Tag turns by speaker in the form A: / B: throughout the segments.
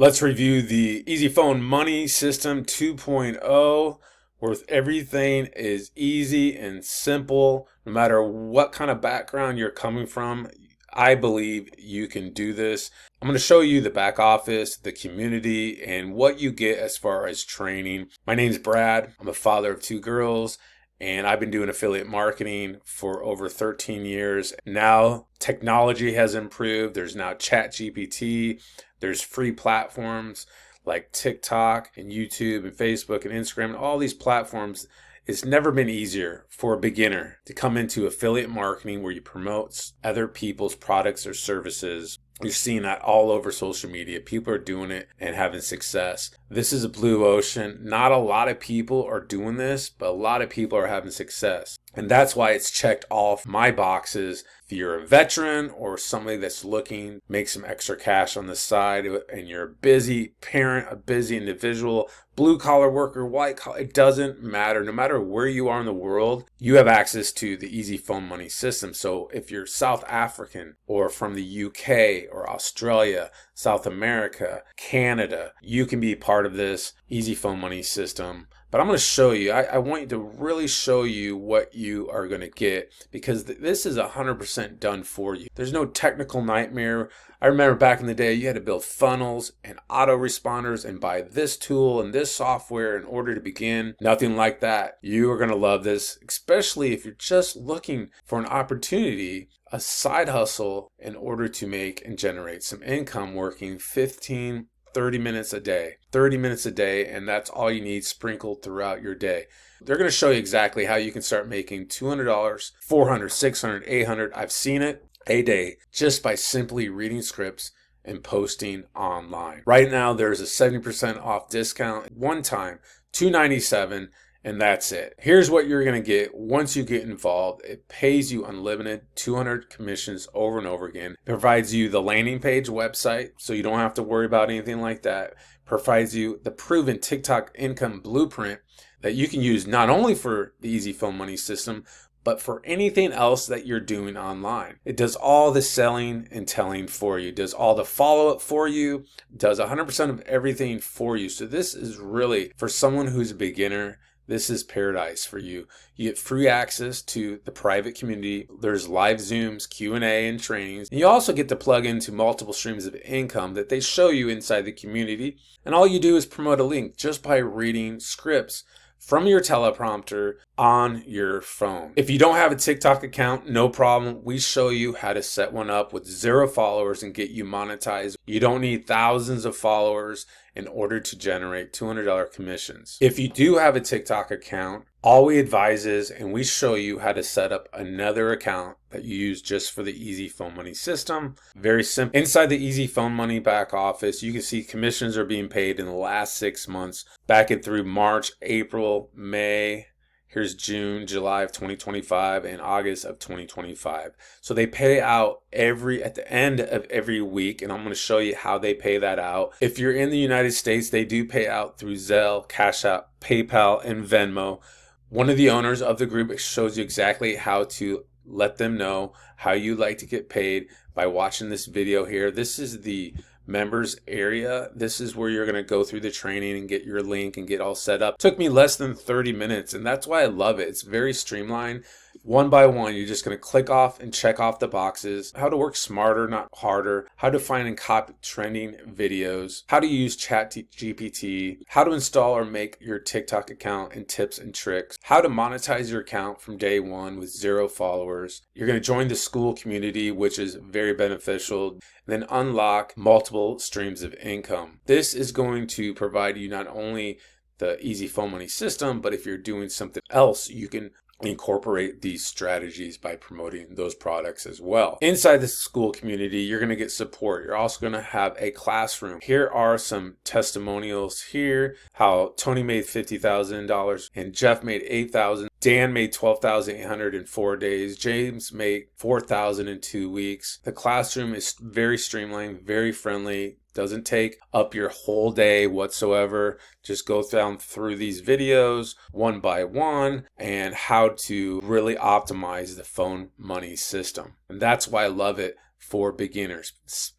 A: Let's review the EasyPhone Money System 2.0, where everything is easy and simple. No matter what kind of background you're coming from, I believe you can do this. I'm going to show you the back office, the community, and what you get as far as training. My name's Brad. I'm a father of two girls, and I've been doing affiliate marketing for over 13 years. Now, technology has improved. There's now ChatGPT. There's free platforms like TikTok and YouTube and Facebook and Instagram and all these platforms. It's never been easier for a beginner to come into affiliate marketing where you promote other people's products or services. You're seeing that all over social media. People are doing it and having success. This is a blue ocean. Not a lot of people are doing this, but a lot of people are having success. And that's why it's checked off my boxes. If you're a veteran or somebody that's looking to make some extra cash on the side and you're a busy parent, a busy individual, blue collar worker, white collar, it doesn't matter. No matter where you are in the world, you have access to the EasyPhone Money System. So if you're South African or from the UK or Australia, South America, Canada, you can be part of this EasyPhone Money System. But I'm going to show you, I want you to really show you what you are going to get, because this is 100% done for you. There's no technical nightmare. I remember back in the day, you had to build funnels and autoresponders and buy this tool and this software in order to begin. Nothing like that. You are going to love this, especially if you're just looking for an opportunity, a side hustle in order to make and generate some income working 30 minutes a day, and that's all you need sprinkled throughout your day. They're going to show you exactly how you can start making $200, $400, $600, $800. I've seen it a day just by simply reading scripts and posting online. Right now, there's a 70% off discount. One time, $297. And that's it. Here's what you're going to get once you get involved. It pays you unlimited 200 commissions over and over again. It provides you the landing page website, so you don't have to worry about anything like that. It provides you the proven TikTok income blueprint that you can use not only for the EasyPhone Money System, but for anything else that you're doing online. It does all the selling and telling for you, does all the follow-up for you, does 100% of everything for you. So this is really, for someone who's a beginner, this is paradise for you. You get free access to the private community. There's live Zooms, Q&A, and trainings. And you also get to plug into multiple streams of income that they show you inside the community. And all you do is promote a link just by reading scripts from your teleprompter on your phone. If you don't have a TikTok account, no problem. We show you how to set one up with 0 followers and get you monetized. You don't need thousands of followers in order to generate $200 commissions. If you do have a TikTok account, all we advise is, and we show you how to set up another account that you use just for the EasyPhone Money System. Very simple. Inside the EasyPhone Money back office, you can see commissions are being paid in the last 6 months, back and through March, April, May. Here's June, July of 2025, and August of 2025. So they pay out at the end of every week, and I'm going to show you how they pay that out. If you're in the United States, they do pay out through Zelle, Cash App, PayPal, and Venmo. One of the owners of the group shows you exactly how to let them know how you like to get paid by watching this video here. This is the members area. This is where you're going to go through the training and get your link and get all set up. It took me less than 30 minutes, and that's why I love it. It's very streamlined. One by one, you're just going to click off and check off the boxes. How to work smarter, not harder. How to find and copy trending videos. How to use ChatGPT. How to install or make your TikTok account, and tips and tricks. How to monetize your account from day one with 0 followers. You're going to join the school community, which is very beneficial. Then unlock multiple streams of income. This is going to provide you not only the EasyPhone Money System, but if you're doing something else, you can incorporate these strategies by promoting those products as well. Inside the school community, you're going to get support. You're also going to have a classroom. Here are some testimonials here, how Tony made $50,000 and Jeff made $8,000. Dan made $12,800 in 4 days. James made $4,000 in 2 weeks. The classroom is very streamlined, very friendly. Doesn't take up your whole day whatsoever. Just go down through these videos one by one and how to really optimize the phone money system. And that's why I love it for beginners,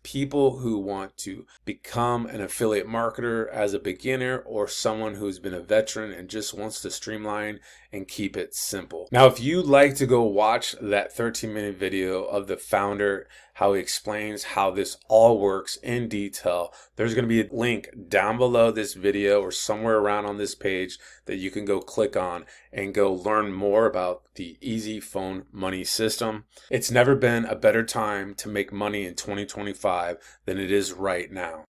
A: people who want to become an affiliate marketer as a beginner, or someone who's been a veteran and just wants to streamline and keep it simple. Now, if you'd like to go watch that 13-minute video of the founder, how he explains how this all works in detail, there's going to be a link down below this video or somewhere around on this page that you can go click on and go learn more about the Easy Phone Money system. It's never been a better time to make money in 2025 than it is right now.